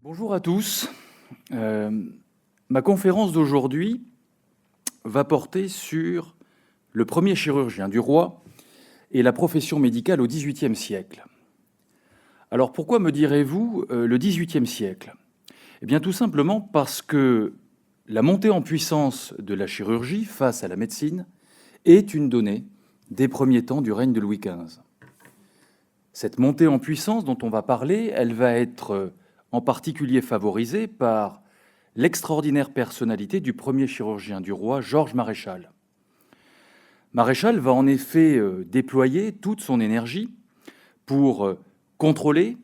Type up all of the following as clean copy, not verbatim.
Bonjour à tous. Ma conférence d'aujourd'hui va porter sur le premier chirurgien du roi et la profession médicale au XVIIIe siècle. Alors pourquoi me direz-vous le XVIIIe siècle? Eh bien tout simplement parce que la montée en puissance de la chirurgie face à la médecine est une donnée des premiers temps du règne de Louis XV. Cette montée en puissance dont on va parler, elle va être en particulier favorisée par l'extraordinaire personnalité du premier chirurgien du roi, Georges Maréchal. Maréchal va en effet déployer toute son énergie pour contrôler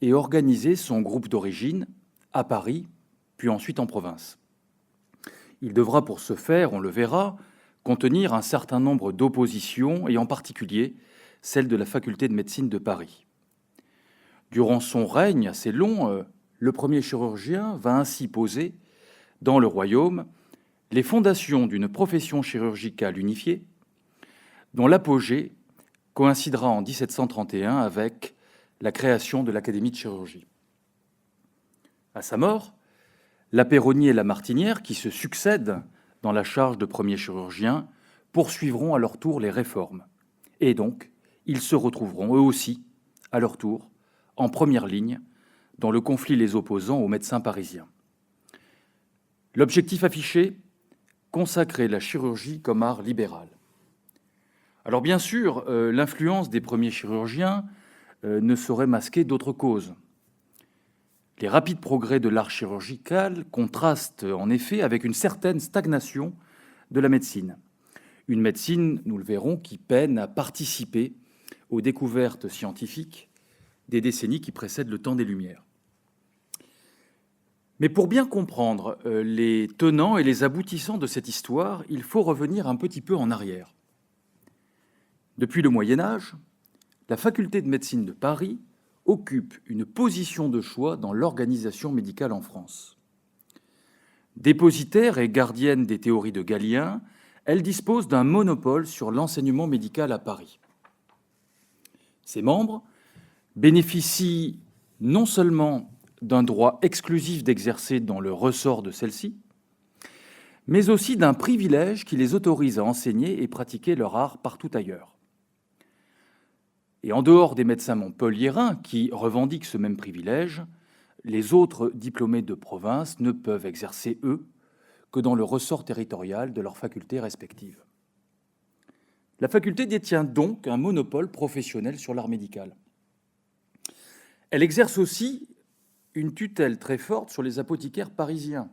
et organiser son groupe d'origine à Paris, puis ensuite en province. Il devra pour ce faire, on le verra, contenir un certain nombre d'oppositions, et en particulier celle de la faculté de médecine de Paris. Durant son règne assez long, le premier chirurgien va ainsi poser dans le royaume les fondations d'une profession chirurgicale unifiée, dont l'apogée coïncidera en 1731 avec la création de l'Académie de chirurgie. À sa mort, la Peyronie et la Martinière, qui se succèdent dans la charge de premier chirurgien, poursuivront à leur tour les réformes. Et donc, ils se retrouveront eux aussi, à leur tour, en première ligne dans le conflit les opposant aux médecins parisiens. L'objectif affiché, consacrer la chirurgie comme art libéral. Alors bien sûr, l'influence des premiers chirurgiens ne saurait masquer d'autres causes. Les rapides progrès de l'art chirurgical contrastent en effet avec une certaine stagnation de la médecine. Une médecine, nous le verrons, qui peine à participer aux découvertes scientifiques des décennies qui précèdent le temps des Lumières. Mais pour bien comprendre les tenants et les aboutissants de cette histoire, il faut revenir un petit peu en arrière. Depuis le Moyen Âge, la faculté de médecine de Paris occupe une position de choix dans l'organisation médicale en France. Dépositaire et gardienne des théories de Galien, elle dispose d'un monopole sur l'enseignement médical à Paris. Ses membres bénéficient non seulement d'un droit exclusif d'exercer dans le ressort de celle-ci, mais aussi d'un privilège qui les autorise à enseigner et pratiquer leur art partout ailleurs. Et en dehors des médecins montpelliérains qui revendiquent ce même privilège, les autres diplômés de province ne peuvent exercer, eux, que dans le ressort territorial de leurs facultés respectives. La faculté détient donc un monopole professionnel sur l'art médical. Elle exerce aussi une tutelle très forte sur les apothicaires parisiens,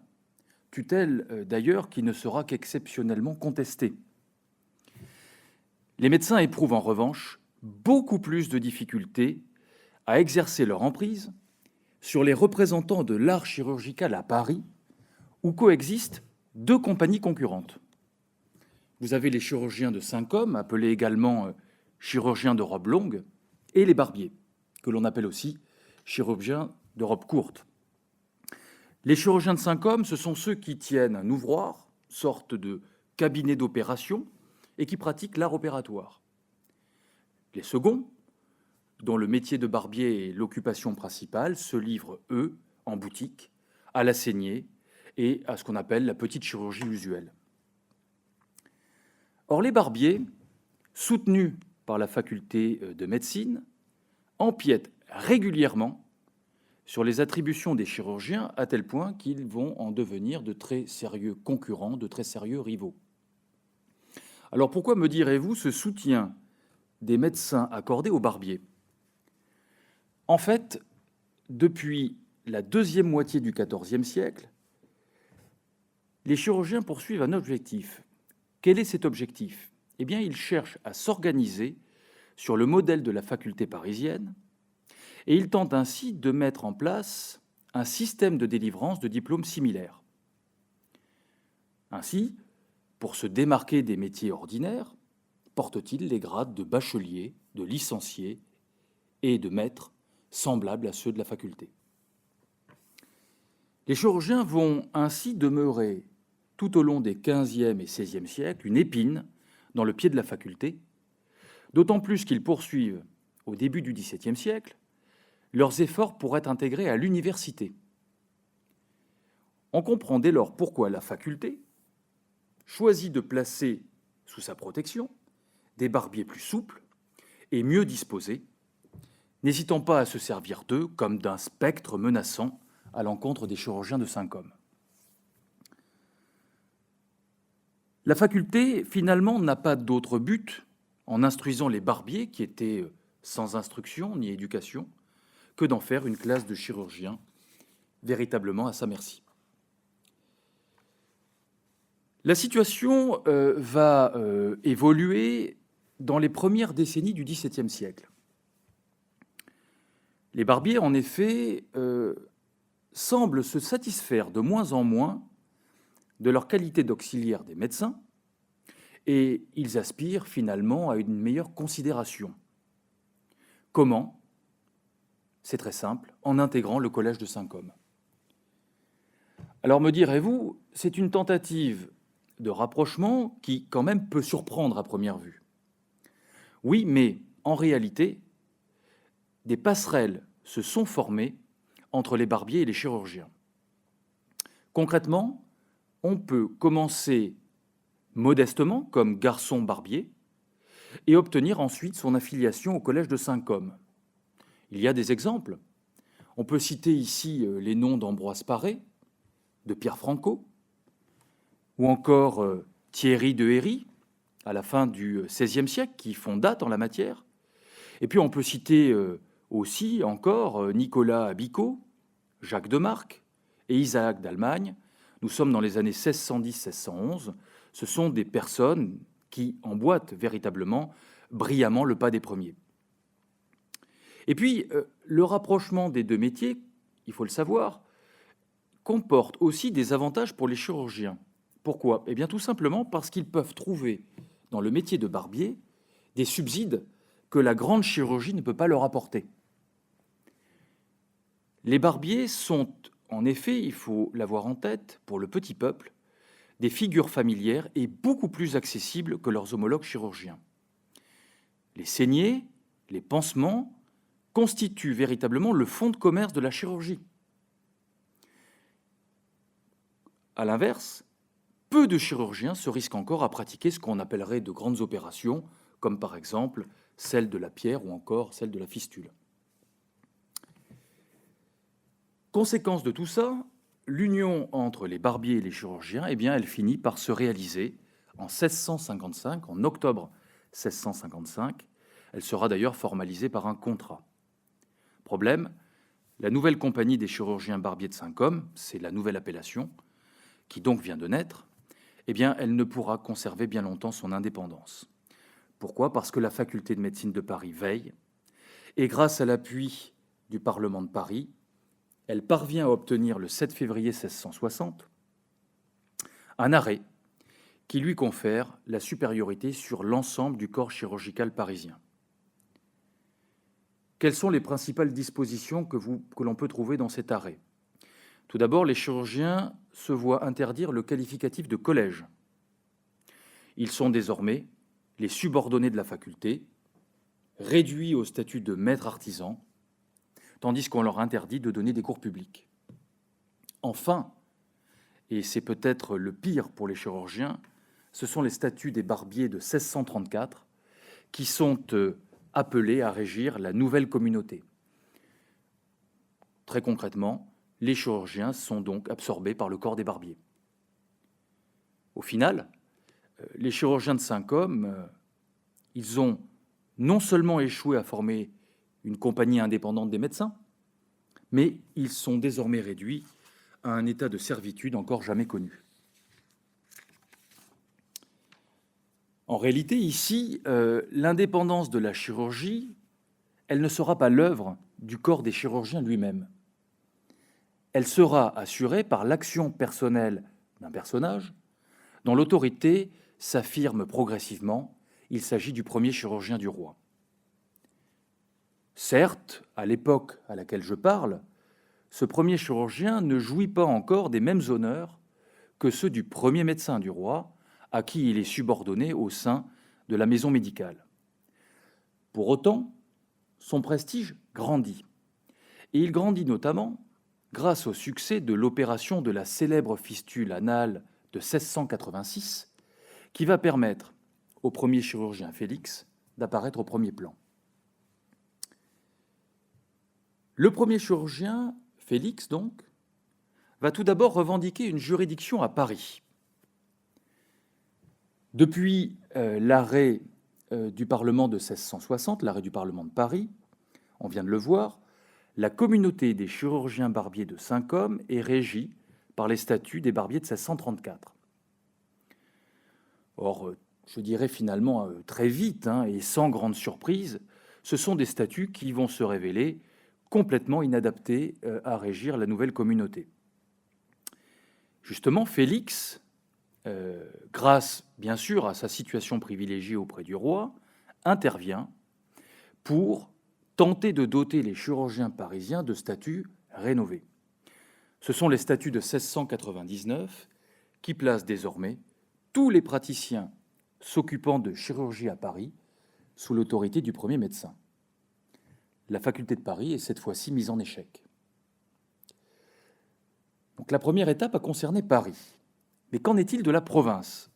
tutelle d'ailleurs qui ne sera qu'exceptionnellement contestée. Les médecins éprouvent en revanche beaucoup plus de difficultés à exercer leur emprise sur les représentants de l'art chirurgical à Paris, où coexistent deux compagnies concurrentes. Vous avez les chirurgiens de 5 hommes, appelés également chirurgiens de robe longue, et les barbiers, que l'on appelle aussi chirurgiens de robe courte. Les chirurgiens de 5 hommes, ce sont ceux qui tiennent un ouvroir, sorte de cabinet d'opération, et qui pratiquent l'art opératoire. Les seconds, dont le métier de barbier est l'occupation principale, se livrent, eux, en boutique, à la saignée et à ce qu'on appelle la petite chirurgie usuelle. Or, les barbiers, soutenus par la faculté de médecine, empiètent régulièrement sur les attributions des chirurgiens à tel point qu'ils vont en devenir de très sérieux concurrents, de très sérieux rivaux. Alors pourquoi, me direz-vous, ce soutien des médecins accordé aux barbiers? En fait, depuis la deuxième moitié du XIVe siècle, les chirurgiens poursuivent un objectif. Quel est cet objectif? Eh bien, ils cherchent à s'organiser sur le modèle de la faculté parisienne et ils tentent ainsi de mettre en place un système de délivrance de diplômes similaires. Ainsi, pour se démarquer des métiers ordinaires, portent-ils les grades de bachelier, de licencié et de maître semblables à ceux de la faculté. Les chirurgiens vont ainsi demeurer tout au long des XVe et XVIe siècles une épine dans le pied de la faculté, d'autant plus qu'ils poursuivent, au début du XVIIe siècle, leurs efforts pour être intégrés à l'université, On comprend dès lors pourquoi la faculté choisit de placer sous sa protection des barbiers plus souples et mieux disposés, n'hésitant pas à se servir d'eux comme d'un spectre menaçant à l'encontre des chirurgiens de 5 hommes. La faculté, finalement, n'a pas d'autre but, en instruisant les barbiers, qui étaient sans instruction ni éducation, que d'en faire une classe de chirurgiens véritablement à sa merci. La situation va évoluer dans les premières décennies du XVIIe siècle. Les barbiers, en effet, semblent se satisfaire de moins en moins de leur qualité d'auxiliaire des médecins et ils aspirent finalement à une meilleure considération. Comment ? C'est très simple, en intégrant le collège de 5 hommes. Alors me direz-vous, c'est une tentative de rapprochement qui quand même peut surprendre à première vue. Oui, mais en réalité, des passerelles se sont formées entre les barbiers et les chirurgiens. Concrètement, on peut commencer modestement comme garçon barbier et obtenir ensuite son affiliation au collège de 5 hommes. Il y a des exemples. On peut citer ici les noms d'Ambroise Paré, de Pierre Franco, ou encore Thierry de Héry, à la fin du XVIe siècle, qui font date en la matière. Et puis on peut citer aussi encore Nicolas Habicot, Jacques de Marck et Isaac d'Allemagne. Nous sommes dans les années 1610-1611. Ce sont des personnes qui emboîtent véritablement, brillamment le pas des premiers. Et puis, le rapprochement des deux métiers, il faut le savoir, comporte aussi des avantages pour les chirurgiens. Pourquoi ? Eh bien, tout simplement parce qu'ils peuvent trouver dans le métier de barbier des subsides que la grande chirurgie ne peut pas leur apporter. Les barbiers sont, en effet, il faut l'avoir en tête, pour le petit peuple, des figures familières et beaucoup plus accessibles que leurs homologues chirurgiens. Les saignées, les pansements constituent véritablement le fonds de commerce de la chirurgie. À l'inverse, peu de chirurgiens se risquent encore à pratiquer ce qu'on appellerait de grandes opérations, comme par exemple celle de la pierre ou encore celle de la fistule. Conséquence de tout ça, l'union entre les barbiers et les chirurgiens, eh bien, elle finit par se réaliser en 1655, en octobre 1655. Elle sera d'ailleurs formalisée par un contrat. Problème, la nouvelle compagnie des chirurgiens barbiers de 5 hommes, c'est la nouvelle appellation, qui donc vient de naître, eh bien, elle ne pourra conserver bien longtemps son indépendance. Pourquoi ? Parce que la faculté de médecine de Paris veille, et grâce à l'appui du Parlement de Paris, elle parvient à obtenir le 7 février 1660 un arrêt qui lui confère la supériorité sur l'ensemble du corps chirurgical parisien. Quelles sont les principales dispositions que l'on peut trouver dans cet arrêt ? Tout d'abord, les chirurgiens se voient interdire le qualificatif de collège. Ils sont désormais les subordonnés de la faculté, réduits au statut de maître artisan, tandis qu'on leur interdit de donner des cours publics. Enfin, et c'est peut-être le pire pour les chirurgiens, ce sont les statuts des barbiers de 1634 qui sont appelés à régir la nouvelle communauté. Très concrètement, les chirurgiens sont donc absorbés par le corps des barbiers. Au final, les chirurgiens de 5 hommes, ils ont non seulement échoué à former une compagnie indépendante des médecins, mais ils sont désormais réduits à un état de servitude encore jamais connu. En réalité, ici, l'indépendance de la chirurgie, elle ne sera pas l'œuvre du corps des chirurgiens lui-même. Elle sera assurée par l'action personnelle d'un personnage dont l'autorité s'affirme progressivement. Il s'agit du premier chirurgien du roi. Certes, à l'époque à laquelle je parle, ce premier chirurgien ne jouit pas encore des mêmes honneurs que ceux du premier médecin du roi, à qui il est subordonné au sein de la maison médicale. Pour autant, son prestige grandit. Et il grandit notamment grâce au succès de l'opération de la célèbre fistule anale de 1686, qui va permettre au premier chirurgien Félix d'apparaître au premier plan. Le premier chirurgien, Félix donc, va tout d'abord revendiquer une juridiction à Paris. Depuis l'arrêt du Parlement de 1660, l'arrêt du Parlement de Paris, on vient de le voir, la communauté des chirurgiens barbiers de Saint-Côme est régie par les statuts des barbiers de 1634. Or, je dirais finalement très vite et sans grande surprise, ce sont des statuts qui vont se révéler complètement inadaptés à régir la nouvelle communauté. Justement, Félix, grâce bien sûr à sa situation privilégiée auprès du roi, intervient pour tenter de doter les chirurgiens parisiens de statuts rénovés. Ce sont les statuts de 1699 qui placent désormais tous les praticiens s'occupant de chirurgie à Paris sous l'autorité du premier médecin. La faculté de Paris est cette fois-ci mise en échec. Donc la première étape a concerné Paris. Mais qu'en est-il de la province?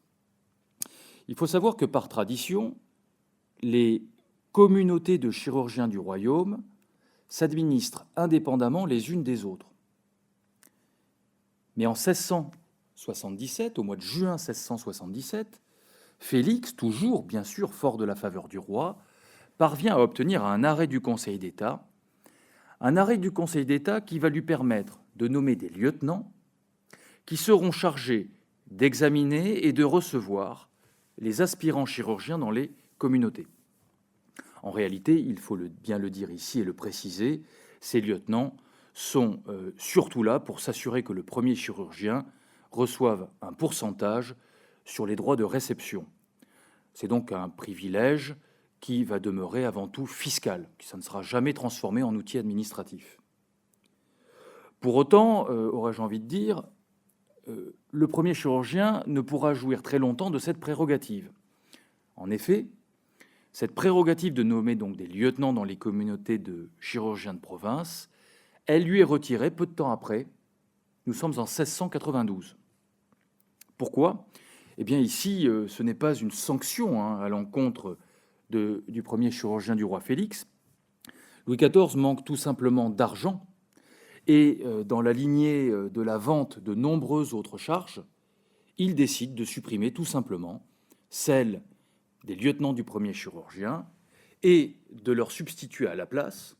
Il faut savoir que par tradition, les communautés de chirurgiens du royaume s'administrent indépendamment les unes des autres. Mais en 1677, au mois de juin 1677, Félix, toujours bien sûr fort de la faveur du roi, parvient à obtenir un arrêt du Conseil d'État, qui va lui permettre de nommer des lieutenants qui seront chargés d'examiner et de recevoir les aspirants chirurgiens dans les communautés. En réalité, il faut bien le dire ici et le préciser, ces lieutenants sont surtout là pour s'assurer que le premier chirurgien reçoive un pourcentage sur les droits de réception. C'est donc un privilège qui va demeurer avant tout fiscal, qui ça ne sera jamais transformé en outil administratif. Pour autant, aurais-je envie de dire, le premier chirurgien ne pourra jouir très longtemps de cette prérogative. En effet, cette prérogative de nommer donc des lieutenants dans les communautés de chirurgiens de province, elle lui est retirée peu de temps après. Nous sommes en 1692. Pourquoi? Eh bien ici, ce n'est pas une sanction à l'encontre du premier chirurgien du roi Félix. Louis XIV manque tout simplement d'argent et dans la lignée de la vente de nombreuses autres charges, il décide de supprimer tout simplement celle des lieutenants du premier chirurgien et de leur substituer à la place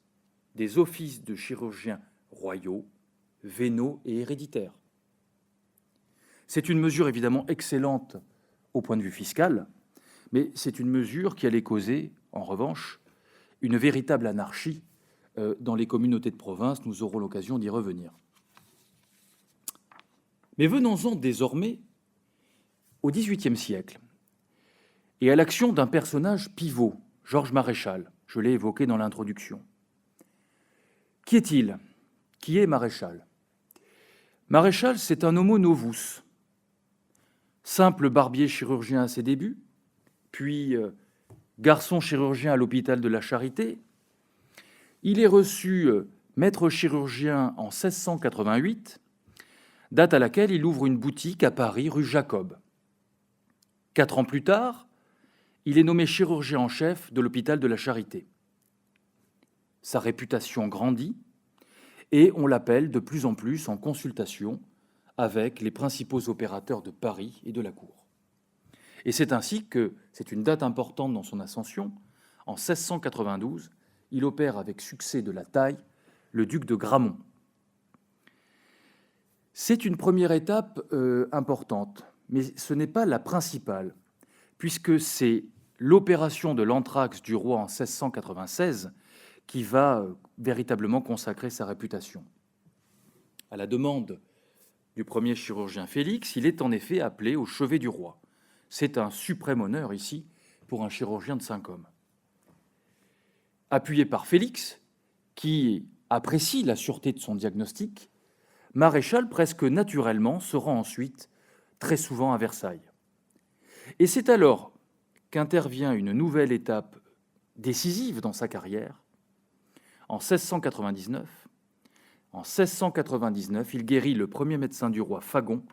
des offices de chirurgiens royaux, vénaux et héréditaires. C'est une mesure évidemment excellente au point de vue fiscal, mais c'est une mesure qui allait causer, en revanche, une véritable anarchie dans les communautés de province. Nous aurons l'occasion d'y revenir. Mais venons-en désormais au XVIIIe siècle et à l'action d'un personnage pivot, Georges Maréchal. Je l'ai évoqué dans l'introduction. Qui est-il? Qui est Maréchal? Maréchal, c'est un homo novus. Simple barbier chirurgien à ses débuts, puis garçon chirurgien à l'hôpital de la Charité. Il est reçu maître chirurgien en 1688, date à laquelle il ouvre une boutique à Paris, rue Jacob. 4 ans plus tard, il est nommé chirurgien en chef de l'hôpital de la Charité. Sa réputation grandit et on l'appelle de plus en plus en consultation avec les principaux opérateurs de Paris et de la cour. Et c'est ainsi que, c'est une date importante dans son ascension, en 1692, il opère avec succès de la taille le duc de Gramont. C'est une première étape importante, mais ce n'est pas la principale, puisque c'est l'opération de l'anthrax du roi en 1696 qui va véritablement consacrer sa réputation. À la demande du premier chirurgien Félix, il est en effet appelé au chevet du roi. C'est un suprême honneur ici pour un chirurgien de Saint-Côme. Appuyé par Félix, qui apprécie la sûreté de son diagnostic, Maréchal, presque naturellement, se rend ensuite très souvent à Versailles. Et c'est alors qu'intervient une nouvelle étape décisive dans sa carrière. En 1699, En 1699, il guérit le premier médecin du roi, Fagon,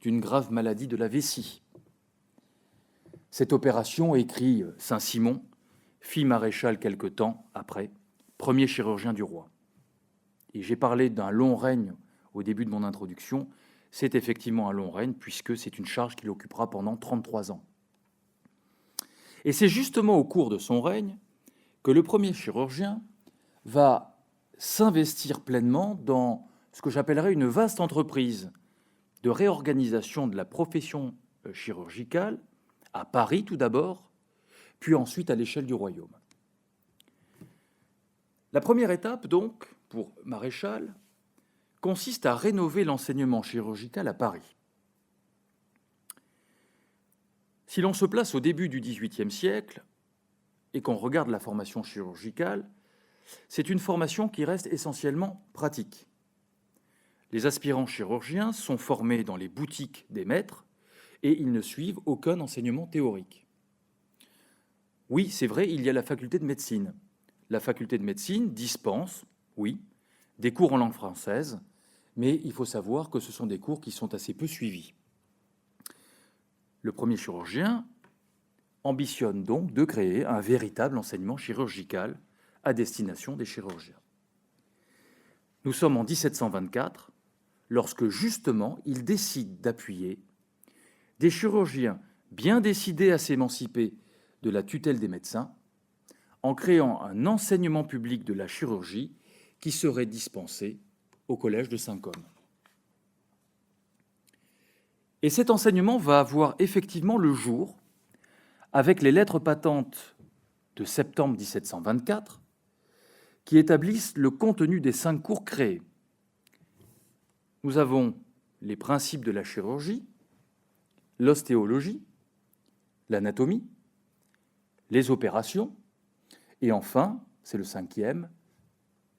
d'une grave maladie de la vessie. Cette opération, écrit Saint-Simon, fit maréchal quelque temps après, premier chirurgien du roi. Et j'ai parlé d'un long règne au début de mon introduction. C'est effectivement un long règne, puisque c'est une charge qu'il occupera pendant 33 ans. Et c'est justement au cours de son règne que le premier chirurgien va s'investir pleinement dans ce que j'appellerais une vaste entreprise de réorganisation de la profession chirurgicale, à Paris tout d'abord, puis ensuite à l'échelle du royaume. La première étape, donc, pour Maréchal, consiste à rénover l'enseignement chirurgical à Paris. Si l'on se place au début du XVIIIe siècle et qu'on regarde la formation chirurgicale, c'est une formation qui reste essentiellement pratique. Les aspirants chirurgiens sont formés dans les boutiques des maîtres et ils ne suivent aucun enseignement théorique. Oui, c'est vrai, il y a la faculté de médecine. La faculté de médecine dispense, oui, des cours en langue française, mais il faut savoir que ce sont des cours qui sont assez peu suivis. Le premier chirurgien ambitionne donc de créer un véritable enseignement chirurgical à destination des chirurgiens. Nous sommes en 1724, lorsque justement il décide d'appuyer des chirurgiens bien décidés à s'émanciper de la tutelle des médecins en créant un enseignement public de la chirurgie qui serait dispensé au collège de Saint-Côme. Et cet enseignement va avoir effectivement le jour avec les lettres patentes de septembre 1724 qui établissent le contenu des 5 cours créés. Nous avons les principes de la chirurgie, l'ostéologie, l'anatomie, les opérations, et enfin, c'est le 5e,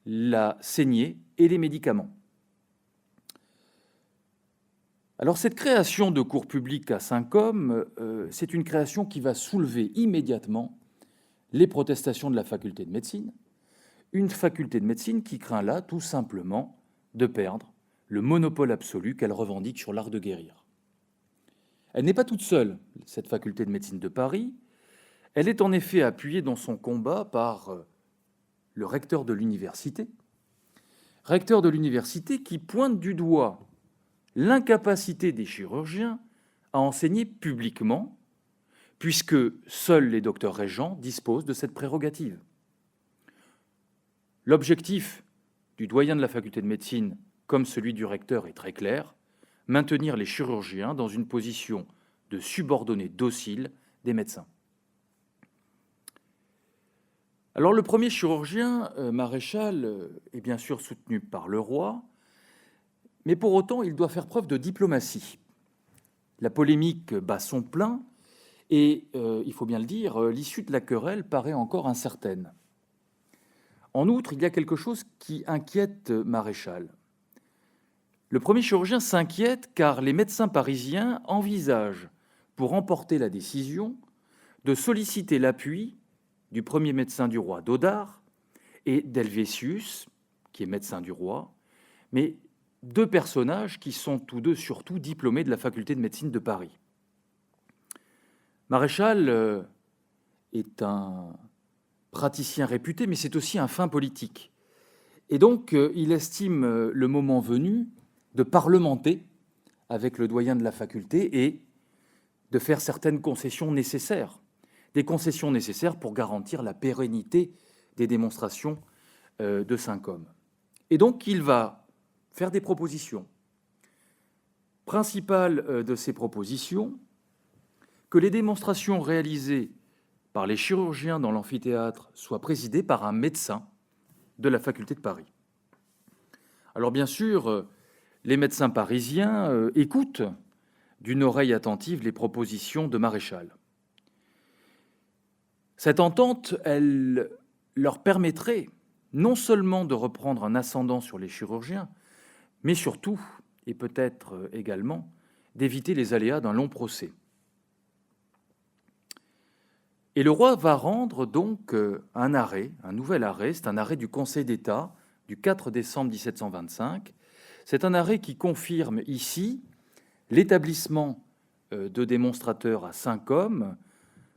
la saignée et les médicaments. Alors cette création de cours publics à Saint-Côme, c'est une création qui va soulever immédiatement les protestations de la faculté de médecine, une faculté de médecine qui craint là tout simplement de perdre le monopole absolu qu'elle revendique sur l'art de guérir. Elle n'est pas toute seule, cette faculté de médecine de Paris. Elle est en effet appuyée dans son combat par le recteur de l'université qui pointe du doigt l'incapacité des chirurgiens à enseigner publiquement, puisque seuls les docteurs régents disposent de cette prérogative. L'objectif du doyen de la faculté de médecine, comme celui du recteur, est très clair: maintenir les chirurgiens dans une position de subordonnés dociles des médecins. Alors le premier chirurgien, Maréchal, est bien sûr soutenu par le roi, mais pour autant il doit faire preuve de diplomatie. La polémique bat son plein et, il faut bien le dire, l'issue de la querelle paraît encore incertaine. En outre, il y a quelque chose qui inquiète Maréchal. Le premier chirurgien s'inquiète car les médecins parisiens envisagent, pour emporter la décision, de solliciter l'appui du premier médecin du roi, Dodart, et d'Helvétius, qui est médecin du roi, mais 2 personnages qui sont tous deux surtout diplômés de la faculté de médecine de Paris. Maréchal est un praticien réputé, mais c'est aussi un fin politique. Et donc, il estime le moment venu de parlementer avec le doyen de la faculté et de faire certaines concessions nécessaires. Des concessions nécessaires pour garantir la pérennité des démonstrations de Saint-Côme. Et donc, il va faire des propositions. Principale de ces propositions, que les démonstrations réalisées par les chirurgiens dans l'amphithéâtre soient présidées par un médecin de la faculté de Paris. Alors bien sûr, les médecins parisiens écoutent d'une oreille attentive les propositions de Maréchal. Cette entente, elle leur permettrait non seulement de reprendre un ascendant sur les chirurgiens, mais surtout, et peut-être également, d'éviter les aléas d'un long procès. Et le roi va rendre donc un arrêt, un nouvel arrêt, c'est un arrêt du Conseil d'État du 4 décembre 1725. C'est un arrêt qui confirme ici l'établissement de démonstrateurs à 5 hommes,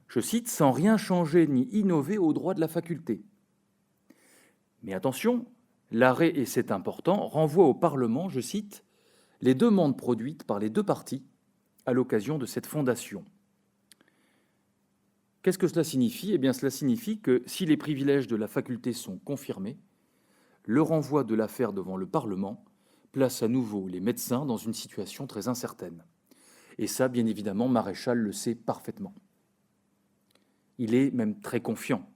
je cite, « sans rien changer ni innover au droit de la faculté ». Mais attention, l'arrêt, et c'est important, renvoie au Parlement, je cite, « les demandes produites par les deux parties à l'occasion de cette fondation ». Qu'est-ce que cela signifie? Eh bien, cela signifie que si les privilèges de la faculté sont confirmés, le renvoi de l'affaire devant le Parlement place à nouveau les médecins dans une situation très incertaine. Et ça, bien évidemment, Maréchal le sait parfaitement. Il est même très confiant.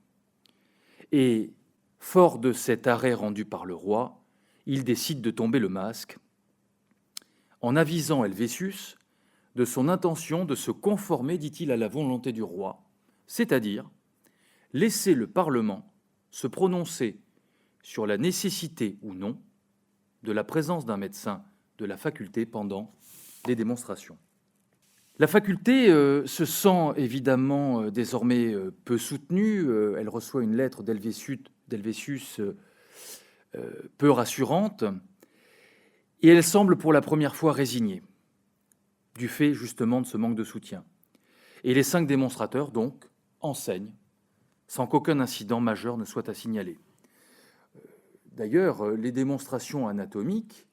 Et fort de cet arrêt rendu par le roi, il décide de tomber le masque en avisant Helvétius de son intention de se conformer, dit-il, à la volonté du roi, c'est-à-dire laisser le Parlement se prononcer sur la nécessité ou non de la présence d'un médecin de la faculté pendant les démonstrations. La faculté se sent évidemment désormais peu soutenue. Elle reçoit une lettre d'Helvétius peu rassurante, et elle semble pour la première fois résignée, du fait justement de ce manque de soutien. Et les 5 démonstrateurs, donc, enseignent, sans qu'aucun incident majeur ne soit à signaler. D'ailleurs, les démonstrations anatomiques,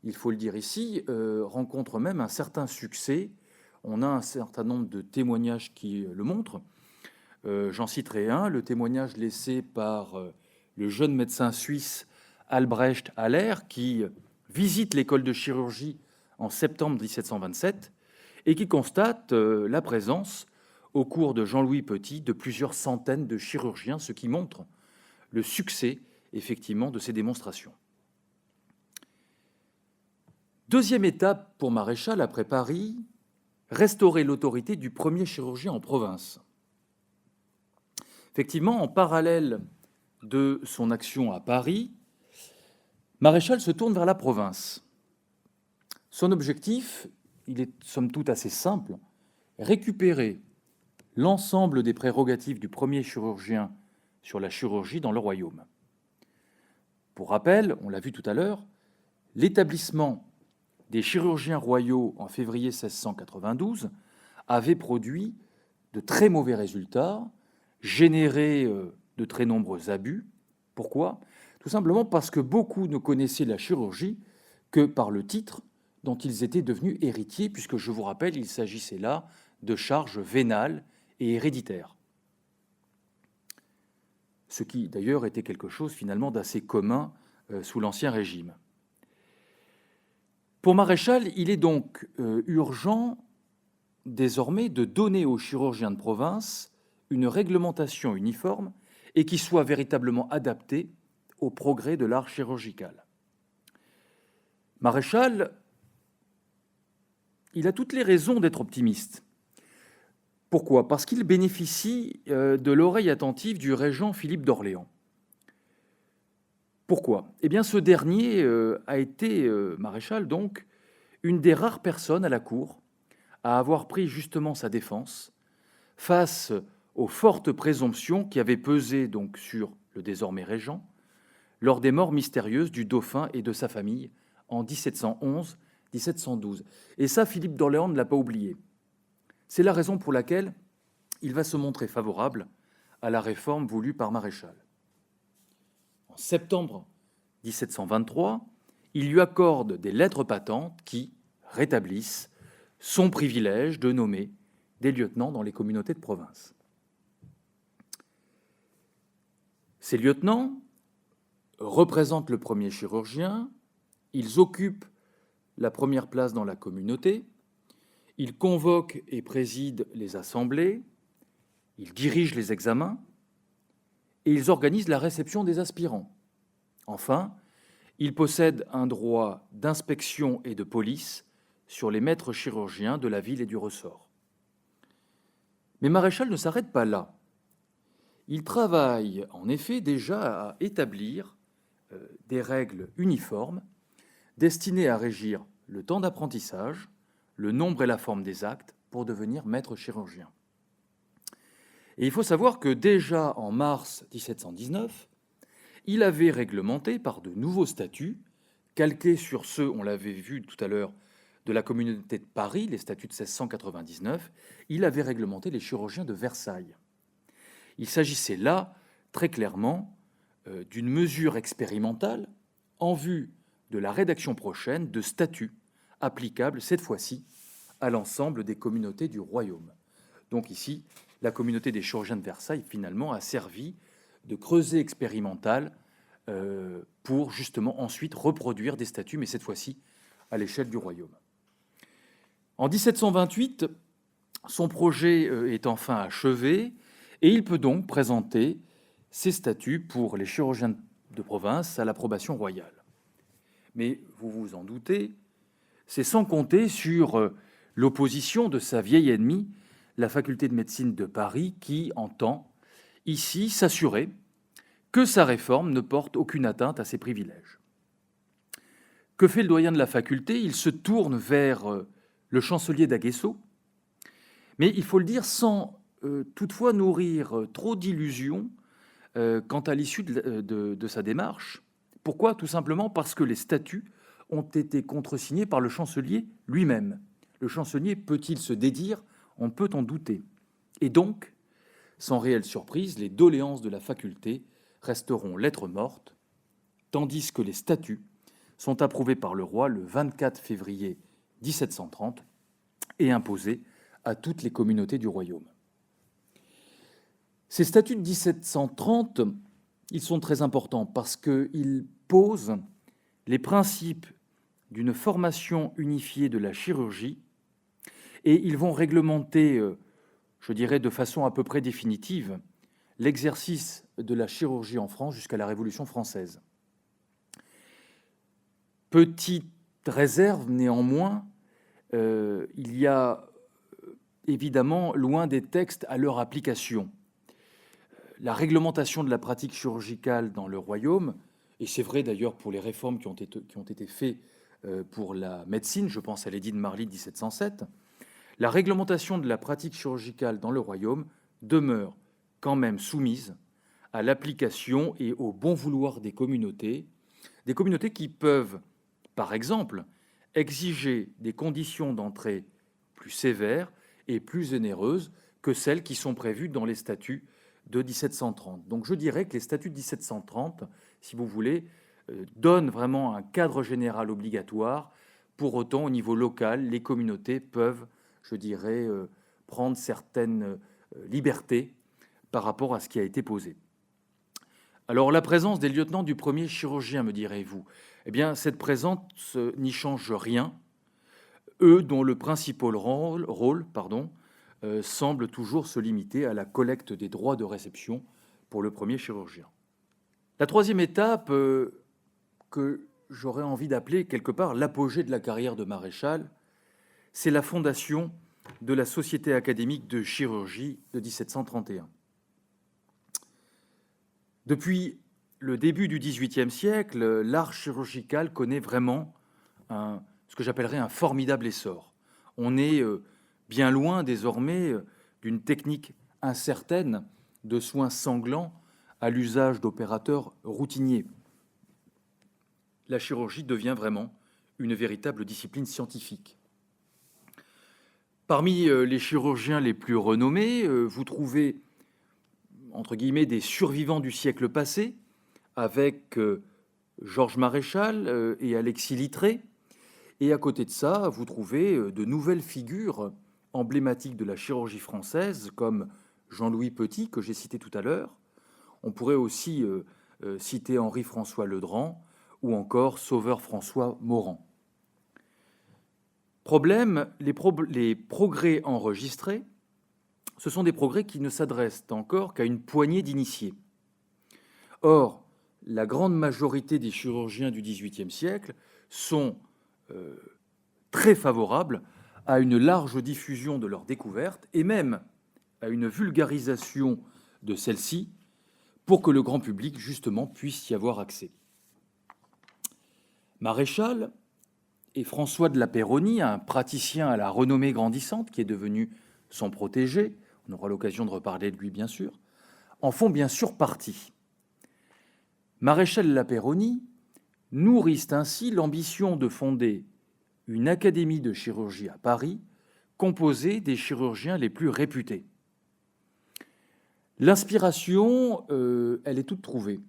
il faut le dire ici, rencontrent même un certain succès. On a un certain nombre de témoignages qui le montrent. J'en citerai un, le témoignage laissé par le jeune médecin suisse Albrecht Haller, qui visite l'école de chirurgie en septembre 1727 et qui constate la présence, au cours de Jean-Louis Petit, de plusieurs centaines de chirurgiens, ce qui montre le succès, effectivement, de ces démonstrations. Deuxième étape pour Maréchal, après Paris, restaurer l'autorité du premier chirurgien en province. Effectivement, en parallèle de son action à Paris, Maréchal se tourne vers la province. Son objectif, il est somme toute assez simple, récupérer l'ensemble des prérogatives du premier chirurgien sur la chirurgie dans le royaume. Pour rappel, on l'a vu tout à l'heure, l'établissement des chirurgiens royaux en février 1692 avait produit de très mauvais résultats, généré de très nombreux abus. Pourquoi? Tout simplement parce que beaucoup ne connaissaient la chirurgie que par le titre dont ils étaient devenus héritiers, puisque, je vous rappelle, il s'agissait là de charges vénales et héréditaires. Ce qui, d'ailleurs, était quelque chose, finalement, d'assez commun sous l'Ancien Régime. Pour Maréchal, il est donc urgent, désormais, de donner aux chirurgiens de province une réglementation uniforme et qui soit véritablement adaptée au progrès de l'art chirurgical. Maréchal, il a toutes les raisons d'être optimiste. Pourquoi? Parce qu'il bénéficie de l'oreille attentive du régent Philippe d'Orléans. Pourquoi? Eh bien, ce dernier a été, Maréchal, donc, une des rares personnes à la cour à avoir pris justement sa défense face aux fortes présomptions qui avaient pesé donc sur le désormais régent lors des morts mystérieuses du dauphin et de sa famille en 1711-1712. Et ça, Philippe d'Orléans ne l'a pas oublié. C'est la raison pour laquelle il va se montrer favorable à la réforme voulue par Maréchal. En septembre 1723, il lui accorde des lettres patentes qui rétablissent son privilège de nommer des lieutenants dans les communautés de province. Ces lieutenants représentent le premier chirurgien, ils occupent la première place dans la communauté, ils convoquent et président les assemblées, ils dirigent les examens et ils organisent la réception des aspirants. Enfin, ils possèdent un droit d'inspection et de police sur les maîtres chirurgiens de la ville et du ressort. Mais Maréchal ne s'arrête pas là. Il travaille en effet déjà à établir des règles uniformes destinées à régir le temps d'apprentissage, le nombre et la forme des actes pour devenir maître chirurgien. Et il faut savoir que déjà en mars 1719, il avait réglementé par de nouveaux statuts, calqués sur ceux, on l'avait vu tout à l'heure, de la Communauté de Paris, les statuts de 1699, il avait réglementé les chirurgiens de Versailles. Il s'agissait là, très clairement, d'une mesure expérimentale en vue de la rédaction prochaine de statuts applicables, cette fois-ci, à l'ensemble des communautés du royaume. Donc ici, la communauté des chirurgiens de Versailles, finalement, a servi de creuset expérimental pour justement ensuite reproduire des statuts, mais cette fois-ci à l'échelle du royaume. En 1728, son projet est enfin achevé et il peut donc présenter ses statuts pour les chirurgiens de province à l'approbation royale. Mais vous vous en doutez, c'est sans compter sur l'opposition de sa vieille ennemie, la faculté de médecine de Paris, qui entend ici s'assurer que sa réforme ne porte aucune atteinte à ses privilèges. Que fait le doyen de la faculté? Il se tourne vers le chancelier d'Aguesseau, mais il faut le dire sans toutefois nourrir trop d'illusions quant à l'issue de sa démarche. Pourquoi? Tout simplement parce que les statuts ont été contresignés par le chancelier lui-même. Le chancelier peut-il se dédire? On peut en douter. Et donc, sans réelle surprise, les doléances de la faculté resteront lettres mortes, tandis que les statuts sont approuvés par le roi le 24 février 1730 et imposés à toutes les communautés du royaume. Ces statuts de 1730, ils sont très importants parce qu'ils posent les principes d'une formation unifiée de la chirurgie et ils vont réglementer, je dirais de façon à peu près définitive, l'exercice de la chirurgie en France jusqu'à la Révolution française. Petite réserve néanmoins, il y a évidemment loin des textes à leur application. La réglementation de la pratique chirurgicale dans le royaume, et c'est vrai d'ailleurs pour les réformes qui ont été faites pour la médecine, je pense à l'édit de Marly de 1707, la réglementation de la pratique chirurgicale dans le royaume demeure quand même soumise à l'application et au bon vouloir des communautés qui peuvent, par exemple, exiger des conditions d'entrée plus sévères et plus onéreuses que celles qui sont prévues dans les statuts de 1730. Donc je dirais que les statuts de 1730, si vous voulez, donnent vraiment un cadre général obligatoire. Pour autant, au niveau local, les communautés peuvent, je dirais, prendre certaines libertés par rapport à ce qui a été posé. Alors la présence des lieutenants du premier chirurgien, me direz-vous, eh bien cette présence n'y change rien. Eux dont le principal rôle semble toujours se limiter à la collecte des droits de réception pour le premier chirurgien. La troisième étape que j'aurais envie d'appeler quelque part l'apogée de la carrière de maréchal, c'est la fondation de la Société académique de chirurgie de 1731. Depuis le début du XVIIIe siècle, l'art chirurgical connaît vraiment ce que j'appellerais un formidable essor. On est bien loin désormais d'une technique incertaine de soins sanglants à l'usage d'opérateurs routiniers. La chirurgie devient vraiment une véritable discipline scientifique. Parmi les chirurgiens les plus renommés, vous trouvez, entre guillemets, des survivants du siècle passé, avec Georges Maréchal et Alexis Littré. Et à côté de ça, vous trouvez de nouvelles figures emblématiques de la chirurgie française, comme Jean-Louis Petit, que j'ai cité tout à l'heure. On pourrait aussi citer Henri-François Ledran ou encore Sauveur François Morand. Problème, les progrès enregistrés, ce sont des progrès qui ne s'adressent encore qu'à une poignée d'initiés. Or, la grande majorité des chirurgiens du XVIIIe siècle sont très favorables à une large diffusion de leurs découvertes et même à une vulgarisation de celles-ci pour que le grand public, justement, puisse y avoir accès. Maréchal et François de la Péronie, un praticien à la renommée grandissante qui est devenu son protégé, on aura l'occasion de reparler de lui bien sûr, en font bien sûr partie. Maréchal et Lapeyronie nourrissent ainsi l'ambition de fonder une académie de chirurgie à Paris, composée des chirurgiens les plus réputés. L'inspiration, elle est toute trouvée.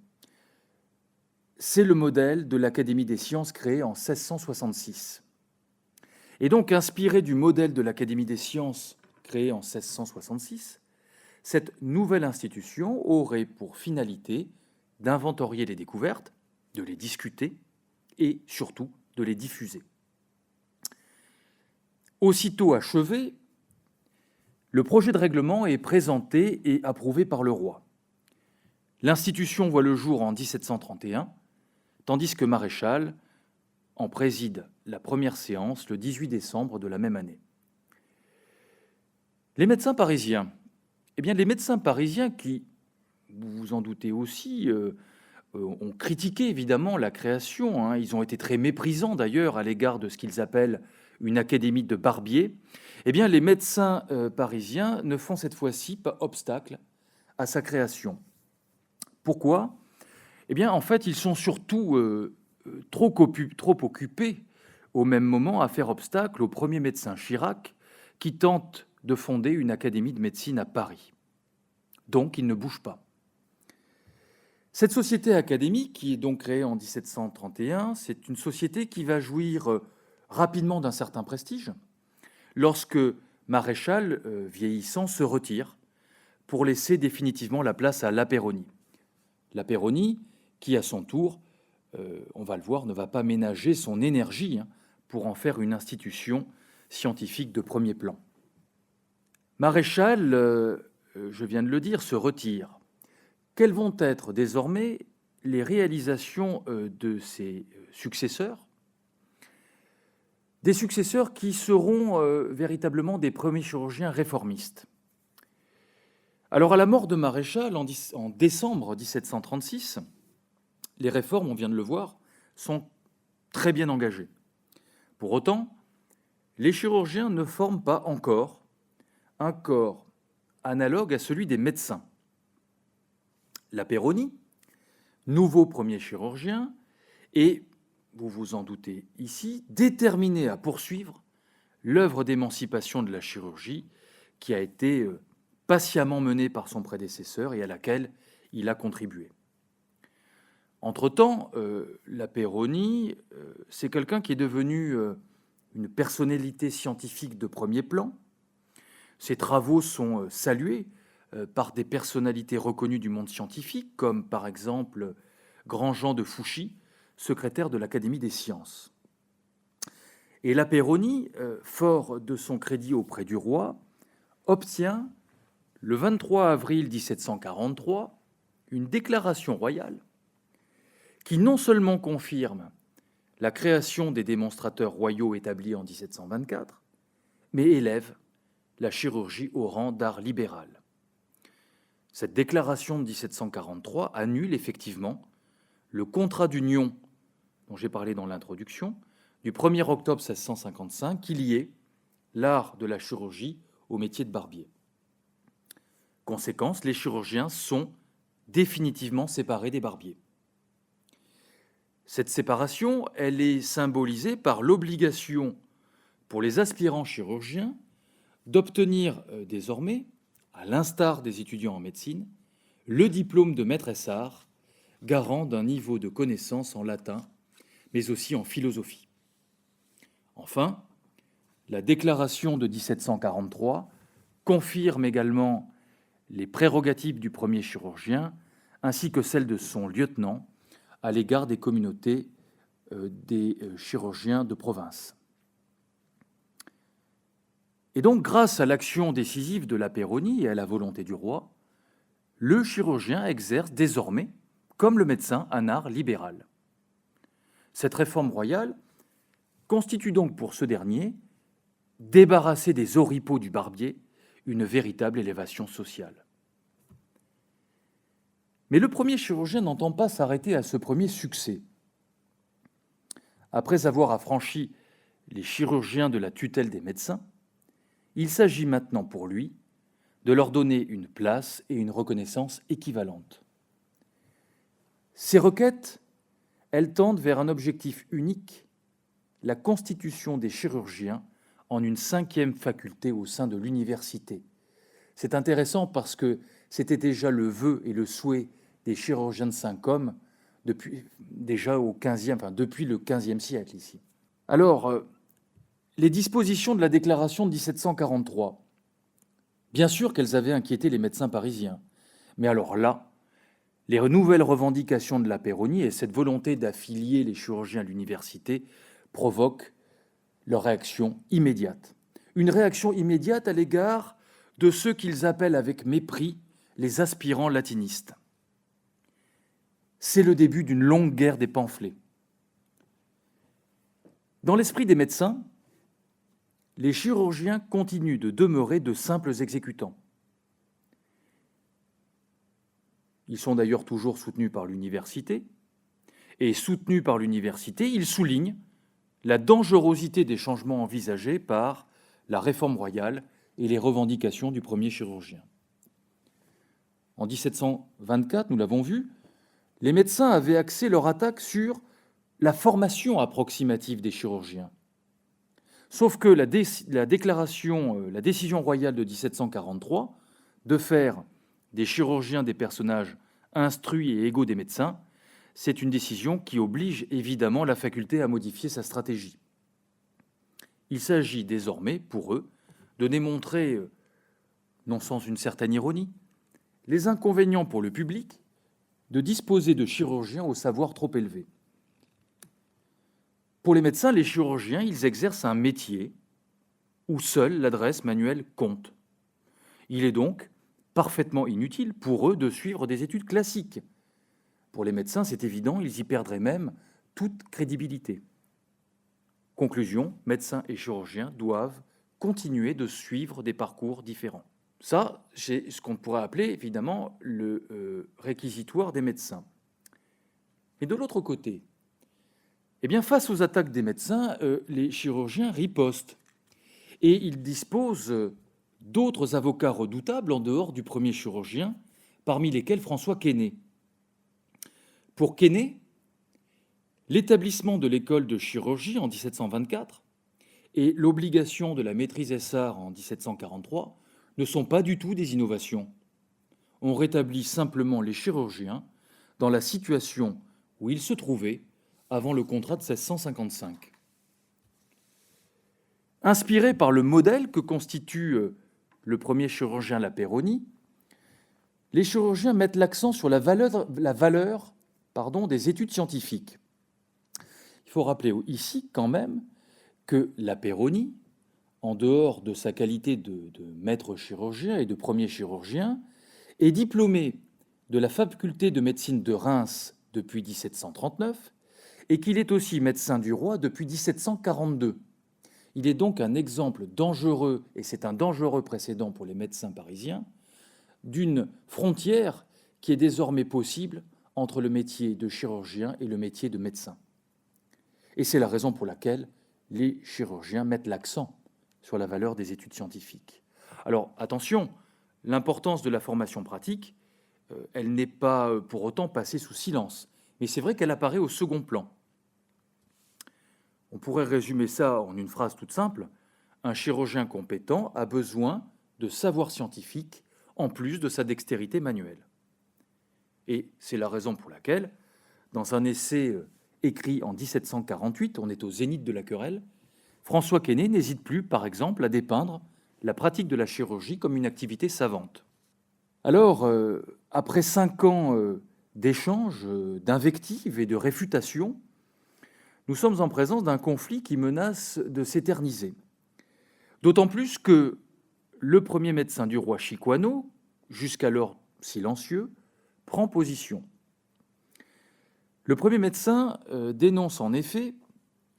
C'est le modèle de l'Académie des sciences créée en 1666. Et donc, inspiré du modèle de l'Académie des sciences créée en 1666, cette nouvelle institution aurait pour finalité d'inventorier les découvertes, de les discuter et surtout de les diffuser. Aussitôt achevé, le projet de règlement est présenté et approuvé par le roi. L'institution voit le jour en 1731, tandis que Maréchal en préside la première séance le 18 décembre de la même année. Les médecins parisiens, les médecins parisiens qui, vous vous en doutez aussi, ont critiqué évidemment la création. Ils ont été très méprisants d'ailleurs à l'égard de ce qu'ils appellent une académie de barbiers. Les médecins parisiens ne font cette fois-ci pas obstacle à sa création. Pourquoi ? En fait, ils sont surtout trop occupés au même moment à faire obstacle au premier médecin Chirac qui tente de fonder une académie de médecine à Paris. Donc, ils ne bougent pas. Cette société académique, qui est donc créée en 1731, c'est une société qui va jouir rapidement d'un certain prestige lorsque Maréchal, vieillissant, se retire pour laisser définitivement la place à Lapeyronie. Lapeyronie, qui à son tour, on va le voir, ne va pas ménager son énergie pour en faire une institution scientifique de premier plan. Maréchal, je viens de le dire, se retire. Quelles vont être désormais les réalisations de ses successeurs ? Des successeurs qui seront véritablement des premiers chirurgiens réformistes. Alors, à la mort de Maréchal en décembre 1736, les réformes, on vient de le voir, sont très bien engagées. Pour autant, les chirurgiens ne forment pas encore un corps analogue à celui des médecins. Lapeyronie, nouveau premier chirurgien, et, vous vous en doutez ici, déterminé à poursuivre l'œuvre d'émancipation de la chirurgie qui a été patiemment menée par son prédécesseur et à laquelle il a contribué. Entre-temps, Lapeyronie, c'est quelqu'un qui est devenu une personnalité scientifique de premier plan. Ses travaux sont salués par des personnalités reconnues du monde scientifique, comme par exemple Grandjean de Fouchy, secrétaire de l'Académie des sciences. Et Lapeyronie, fort de son crédit auprès du roi, obtient, le 23 avril 1743, une déclaration royale qui non seulement confirme la création des démonstrateurs royaux établis en 1724, mais élève la chirurgie au rang d'art libéral. Cette déclaration de 1743 annule effectivement le contrat d'union dont j'ai parlé dans l'introduction, du 1er octobre 1655, qui liait l'art de la chirurgie au métier de barbier. Conséquence, les chirurgiens sont définitivement séparés des barbiers. Cette séparation, elle est symbolisée par l'obligation pour les aspirants chirurgiens d'obtenir désormais, à l'instar des étudiants en médecine, le diplôme de maîtresse art, garant d'un niveau de connaissance en latin, mais aussi en philosophie. Enfin, la déclaration de 1743 confirme également les prérogatives du premier chirurgien, ainsi que celles de son lieutenant à l'égard des communautés des chirurgiens de province. Et donc, grâce à l'action décisive de Lapeyronie et à la volonté du roi, le chirurgien exerce désormais, comme le médecin, un art libéral. Cette réforme royale constitue donc pour ce dernier, débarrassé des oripeaux du barbier, une véritable élévation sociale. Mais le premier chirurgien n'entend pas s'arrêter à ce premier succès. Après avoir affranchi les chirurgiens de la tutelle des médecins, il s'agit maintenant pour lui de leur donner une place et une reconnaissance équivalentes. Ces requêtes, elles tendent vers un objectif unique, la constitution des chirurgiens en une 5e faculté au sein de l'université. C'est intéressant parce que c'était déjà le vœu et le souhait des chirurgiens de Saint-Côme depuis le XVe siècle ici. Alors, les dispositions de la déclaration de 1743, bien sûr qu'elles avaient inquiété les médecins parisiens, mais alors là, les nouvelles revendications de la Peyronie et cette volonté d'affilier les chirurgiens à l'université provoquent leur réaction immédiate. Une réaction immédiate à l'égard de ceux qu'ils appellent avec mépris les aspirants latinistes. C'est le début d'une longue guerre des pamphlets. Dans l'esprit des médecins, les chirurgiens continuent de demeurer de simples exécutants. Ils sont d'ailleurs toujours soutenus par l'université, et soutenus par l'université, ils soulignent la dangerosité des changements envisagés par la réforme royale et les revendications du premier chirurgien. En 1724, nous l'avons vu, les médecins avaient axé leur attaque sur la formation approximative des chirurgiens. Sauf que la décision royale de 1743 de faire des chirurgiens des personnages instruits et égaux des médecins, c'est une décision qui oblige évidemment la faculté à modifier sa stratégie. Il s'agit désormais, pour eux, de démontrer, non sans une certaine ironie, les inconvénients pour le public de disposer de chirurgiens au savoir trop élevé. Pour les médecins, les chirurgiens, ils exercent un métier où seule l'adresse manuelle compte. Il est donc parfaitement inutile pour eux de suivre des études classiques. Pour les médecins, c'est évident, ils y perdraient même toute crédibilité. Conclusion, médecins et chirurgiens doivent continuer de suivre des parcours différents. Ça, c'est ce qu'on pourrait appeler évidemment le réquisitoire des médecins. Et de l'autre côté, eh bien, face aux attaques des médecins, les chirurgiens ripostent. Et ils disposent d'autres avocats redoutables en dehors du premier chirurgien, parmi lesquels François Quesnay. Pour Quesnay, l'établissement de l'école de chirurgie en 1724 et l'obligation de la maîtrise SR en 1743 ne sont pas du tout des innovations. On rétablit simplement les chirurgiens dans la situation où ils se trouvaient avant le contrat de 1655. Inspiré par le modèle que constitue le premier chirurgien La Peyronie, les chirurgiens mettent l'accent sur la valeur des études scientifiques. Il faut rappeler ici quand même que La Peyronie, en dehors de sa qualité de maître chirurgien et de premier chirurgien, est diplômé de la faculté de médecine de Reims depuis 1739 et qu'il est aussi médecin du roi depuis 1742. Il est donc un exemple dangereux, et c'est un dangereux précédent pour les médecins parisiens, d'une frontière qui est désormais possible entre le métier de chirurgien et le métier de médecin. Et c'est la raison pour laquelle les chirurgiens mettent l'accent sur la valeur des études scientifiques. Alors attention, l'importance de la formation pratique, elle n'est pas pour autant passée sous silence, mais c'est vrai qu'elle apparaît au second plan. On pourrait résumer ça en une phrase toute simple. Un chirurgien compétent a besoin de savoir scientifique en plus de sa dextérité manuelle. Et c'est la raison pour laquelle, dans un essai écrit en 1748, on est au zénith de la querelle, François Quesnay n'hésite plus, par exemple, à dépeindre la pratique de la chirurgie comme une activité savante. Alors, après 5 ans d'échanges, d'invectives et de réfutations, nous sommes en présence d'un conflit qui menace de s'éterniser. D'autant plus que le premier médecin du roi Chicoineau, jusqu'alors silencieux, prend position. Le premier médecin dénonce en effet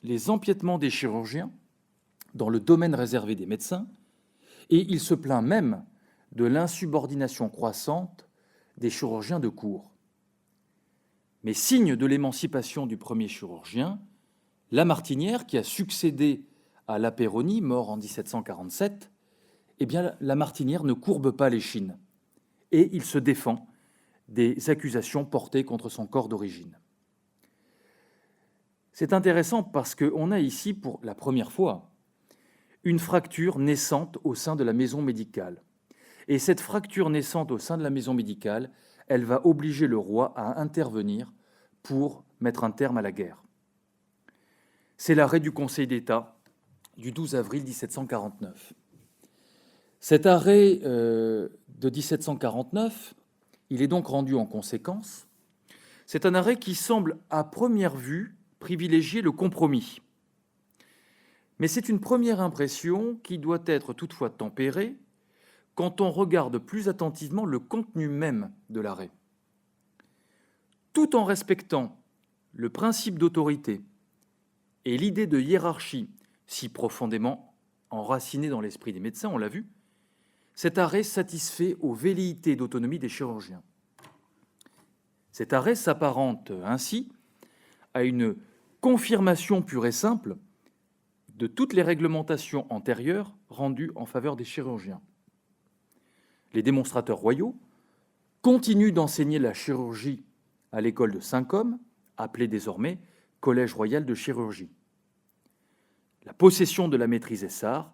les empiètements des chirurgiens dans le domaine réservé des médecins, et il se plaint même de l'insubordination croissante des chirurgiens de cour. Mais signe de l'émancipation du premier chirurgien, Lamartinière, qui a succédé à La Peyronie, mort en 1747, eh bien, Lamartinière ne courbe pas l'échine et il se défend des accusations portées contre son corps d'origine. C'est intéressant parce qu'on a ici, pour la première fois, une fracture naissante au sein de la maison médicale. Et cette fracture naissante au sein de la maison médicale, elle va obliger le roi à intervenir pour mettre un terme à la guerre. C'est l'arrêt du Conseil d'État du 12 avril 1749. Cet arrêt de 1749, il est donc rendu en conséquence. C'est un arrêt qui semble, à première vue, privilégier le compromis. Mais c'est une première impression qui doit être toutefois tempérée quand on regarde plus attentivement le contenu même de l'arrêt. Tout en respectant le principe d'autorité et l'idée de hiérarchie si profondément enracinée dans l'esprit des médecins, on l'a vu, cet arrêt satisfait aux velléités d'autonomie des chirurgiens. Cet arrêt s'apparente ainsi à une confirmation pure et simple de toutes les réglementations antérieures rendues en faveur des chirurgiens. Les démonstrateurs royaux continuent d'enseigner la chirurgie à l'école de Saint-Côme, appelée désormais Collège royal de chirurgie. La possession de la maîtrise Essart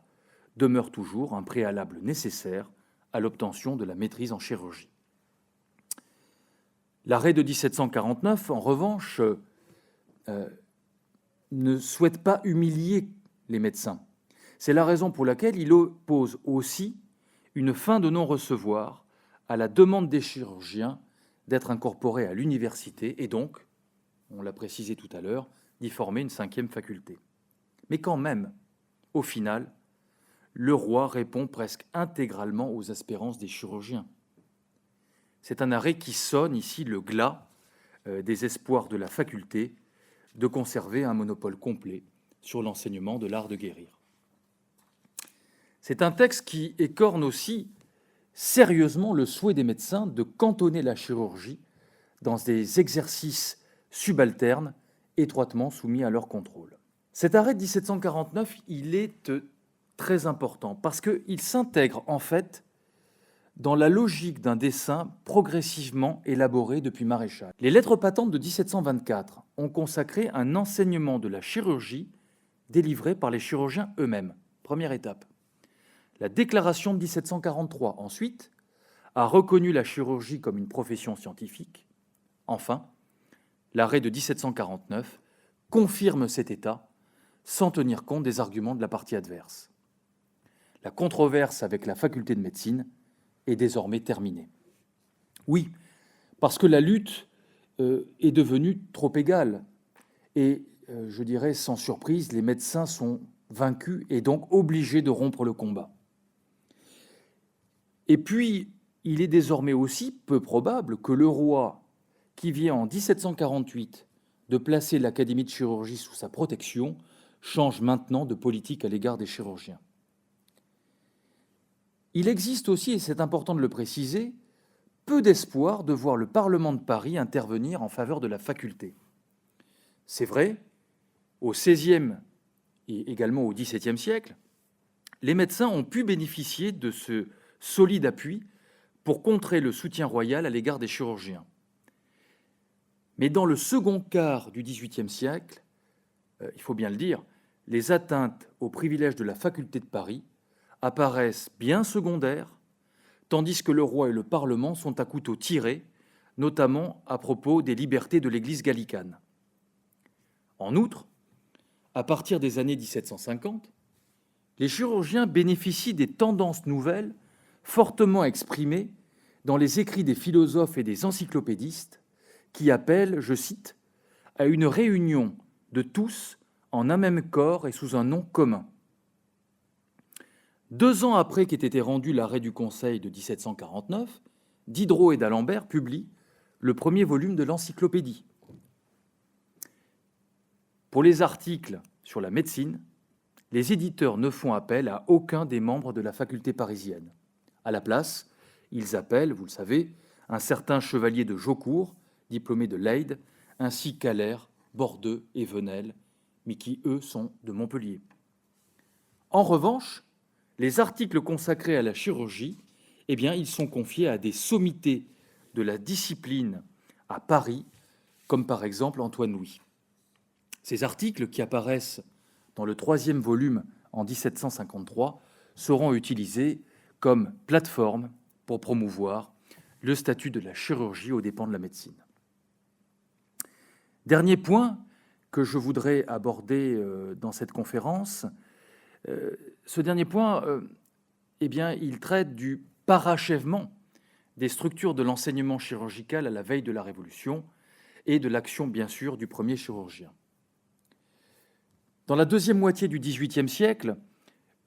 demeure toujours un préalable nécessaire à l'obtention de la maîtrise en chirurgie. L'arrêt de 1749, en revanche, ne souhaite pas humilier les médecins. C'est la raison pour laquelle il oppose aussi une fin de non-recevoir à la demande des chirurgiens d'être incorporés à l'université et donc, on l'a précisé tout à l'heure, d'y former une 5e faculté. Mais quand même, au final, le roi répond presque intégralement aux espérances des chirurgiens. C'est un arrêt qui sonne ici le glas des espoirs de la faculté de conserver un monopole complet sur l'enseignement de l'art de guérir. C'est un texte qui écorne aussi sérieusement le souhait des médecins de cantonner la chirurgie dans des exercices subalternes étroitement soumis à leur contrôle. Cet arrêt de 1749, il est très important parce qu'il s'intègre en fait dans la logique d'un dessein progressivement élaboré depuis Maréchal. Les lettres patentes de 1724 ont consacré un enseignement de la chirurgie délivré par les chirurgiens eux-mêmes. Première étape. La déclaration de 1743, ensuite, a reconnu la chirurgie comme une profession scientifique. Enfin, l'arrêt de 1749 confirme cet état sans tenir compte des arguments de la partie adverse. La controverse avec la faculté de médecine est désormais terminée. Oui, parce que la lutte est devenue trop égale et, je dirais sans surprise, les médecins sont vaincus et donc obligés de rompre le combat. Et puis, il est désormais aussi peu probable que le roi, qui vient en 1748 de placer l'Académie de chirurgie sous sa protection, change maintenant de politique à l'égard des chirurgiens. Il existe aussi, et c'est important de le préciser, peu d'espoir de voir le Parlement de Paris intervenir en faveur de la faculté. C'est vrai, au XVIe et également au XVIIe siècle, les médecins ont pu bénéficier de ce solide appui pour contrer le soutien royal à l'égard des chirurgiens. Mais dans le second quart du XVIIIe siècle, il faut bien le dire, les atteintes aux privilèges de la faculté de Paris apparaissent bien secondaires, tandis que le roi et le Parlement sont à couteau tiré, notamment à propos des libertés de l'Église gallicane. En outre, à partir des années 1750, les chirurgiens bénéficient des tendances nouvelles fortement exprimées dans les écrits des philosophes et des encyclopédistes qui appellent, je cite, « à une réunion de tous en un même corps et sous un nom commun ». 2 ans après qu'ait été rendu l'arrêt du Conseil de 1749, Diderot et d'Alembert publient le premier volume de l'encyclopédie. Pour les articles sur la médecine, les éditeurs ne font appel à aucun des membres de la faculté parisienne. À la place, ils appellent, vous le savez, un certain chevalier de Jaucourt, diplômé de Leyde, ainsi qu'Haller, Bordeu et Venel, mais qui, eux, sont de Montpellier. En revanche, les articles consacrés à la chirurgie, eh bien, ils sont confiés à des sommités de la discipline à Paris, comme par exemple Antoine Louis. Ces articles, qui apparaissent dans le 3e volume en 1753, seront utilisés comme plateforme pour promouvoir le statut de la chirurgie aux dépens de la médecine. Dernier point que je voudrais aborder dans cette conférence, ce dernier point, il traite du parachèvement des structures de l'enseignement chirurgical à la veille de la Révolution et de l'action, bien sûr, du premier chirurgien. Dans la deuxième moitié du XVIIIe siècle,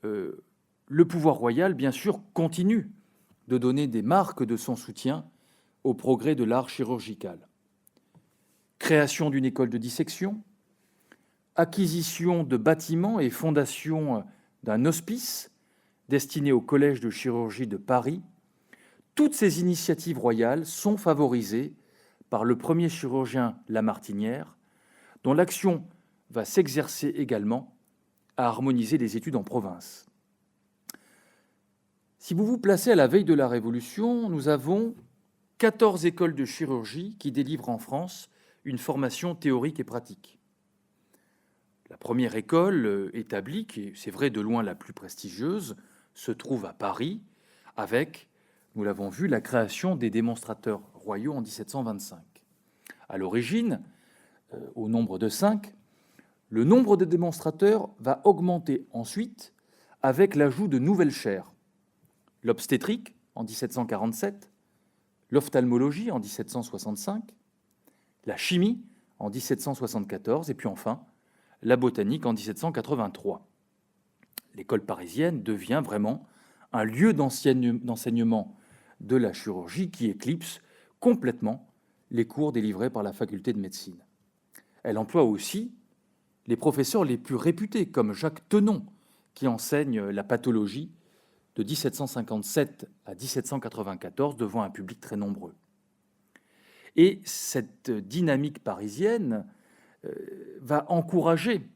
le pouvoir royal, bien sûr, continue de donner des marques de son soutien au progrès de l'art chirurgical. Création d'une école de dissection, acquisition de bâtiments et fondation d'un hospice destiné au Collège de chirurgie de Paris, toutes ces initiatives royales sont favorisées par le premier chirurgien Lamartinière, dont l'action va s'exercer également à harmoniser les études en province. Si vous vous placez à la veille de la Révolution, nous avons 14 écoles de chirurgie qui délivrent en France une formation théorique et pratique. La première école établie, qui est, c'est vrai, de loin la plus prestigieuse, se trouve à Paris, avec, nous l'avons vu, la création des démonstrateurs royaux en 1725. À l'origine, au nombre de 5, le nombre de démonstrateurs va augmenter ensuite avec l'ajout de nouvelles chaires. L'obstétrique en 1747, l'ophtalmologie en 1765, la chimie en 1774 et puis enfin la botanique en 1783. L'école parisienne devient vraiment un lieu d'enseignement de la chirurgie qui éclipse complètement les cours délivrés par la faculté de médecine. Elle emploie aussi les professeurs les plus réputés, comme Jacques Tenon, qui enseigne la pathologie de 1757 à 1794 devant un public très nombreux. Et cette dynamique parisienne va encourager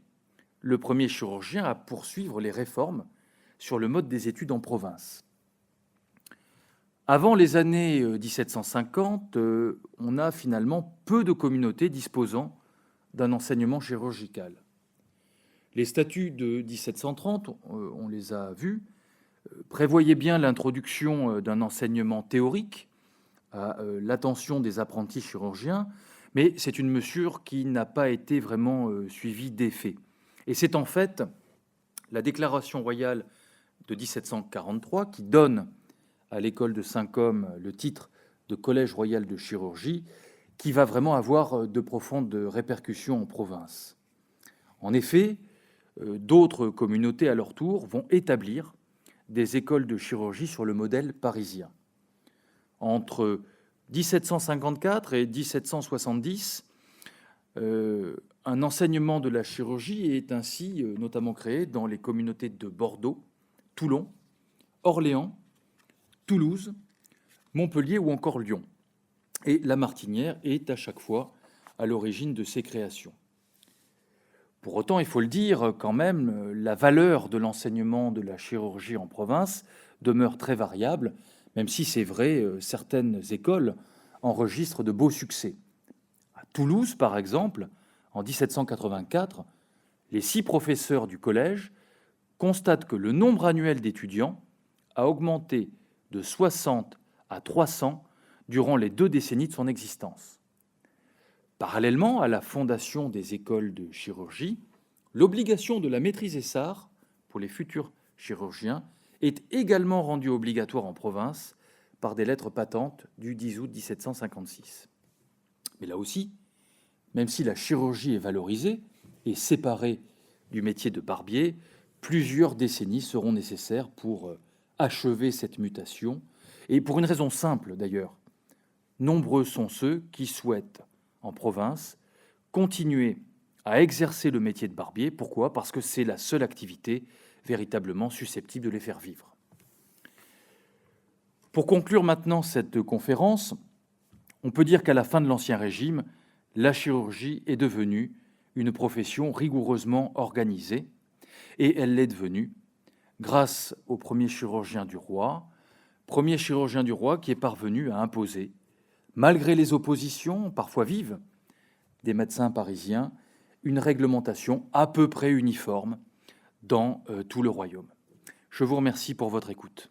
le premier chirurgien à poursuivre les réformes sur le mode des études en province. Avant les années 1750, on a finalement peu de communautés disposant d'un enseignement chirurgical. Les statuts de 1730, on les a vus, prévoyaient bien l'introduction d'un enseignement théorique à l'attention des apprentis chirurgiens, mais c'est une mesure qui n'a pas été vraiment suivie d'effet. Et c'est en fait la déclaration royale de 1743 qui donne à l'école de Saint-Côme le titre de Collège royal de chirurgie, qui va vraiment avoir de profondes répercussions en province. En effet, d'autres communautés à leur tour vont établir des écoles de chirurgie sur le modèle parisien. Entre 1754 et 1770, un enseignement de la chirurgie est ainsi notamment créé dans les communautés de Bordeaux, Toulon, Orléans, Toulouse, Montpellier ou encore Lyon. Et Lamartinière est à chaque fois à l'origine de ces créations. Pour autant, il faut le dire quand même, la valeur de l'enseignement de la chirurgie en province demeure très variable, même si c'est vrai, certaines écoles enregistrent de beaux succès. À Toulouse, par exemple, en 1784, les 6 professeurs du collège constatent que le nombre annuel d'étudiants a augmenté de 60 à 300 durant les 2 décennies de son existence. Parallèlement à la fondation des écoles de chirurgie, l'obligation de la maîtrise ESSAR pour les futurs chirurgiens est également rendue obligatoire en province par des lettres patentes du 10 août 1756. Mais là aussi, même si la chirurgie est valorisée et séparée du métier de barbier, plusieurs décennies seront nécessaires pour achever cette mutation, et pour une raison simple d'ailleurs. Nombreux sont ceux qui souhaitent, en province, continuer à exercer le métier de barbier. Pourquoi ? Parce que c'est la seule activité véritablement susceptible de les faire vivre. Pour conclure maintenant cette conférence, on peut dire qu'à la fin de l'Ancien Régime, la chirurgie est devenue une profession rigoureusement organisée, et elle l'est devenue grâce au premier chirurgien du roi qui est parvenu à imposer malgré les oppositions, parfois vives, des médecins parisiens, une réglementation à peu près uniforme dans tout le royaume. Je vous remercie pour votre écoute.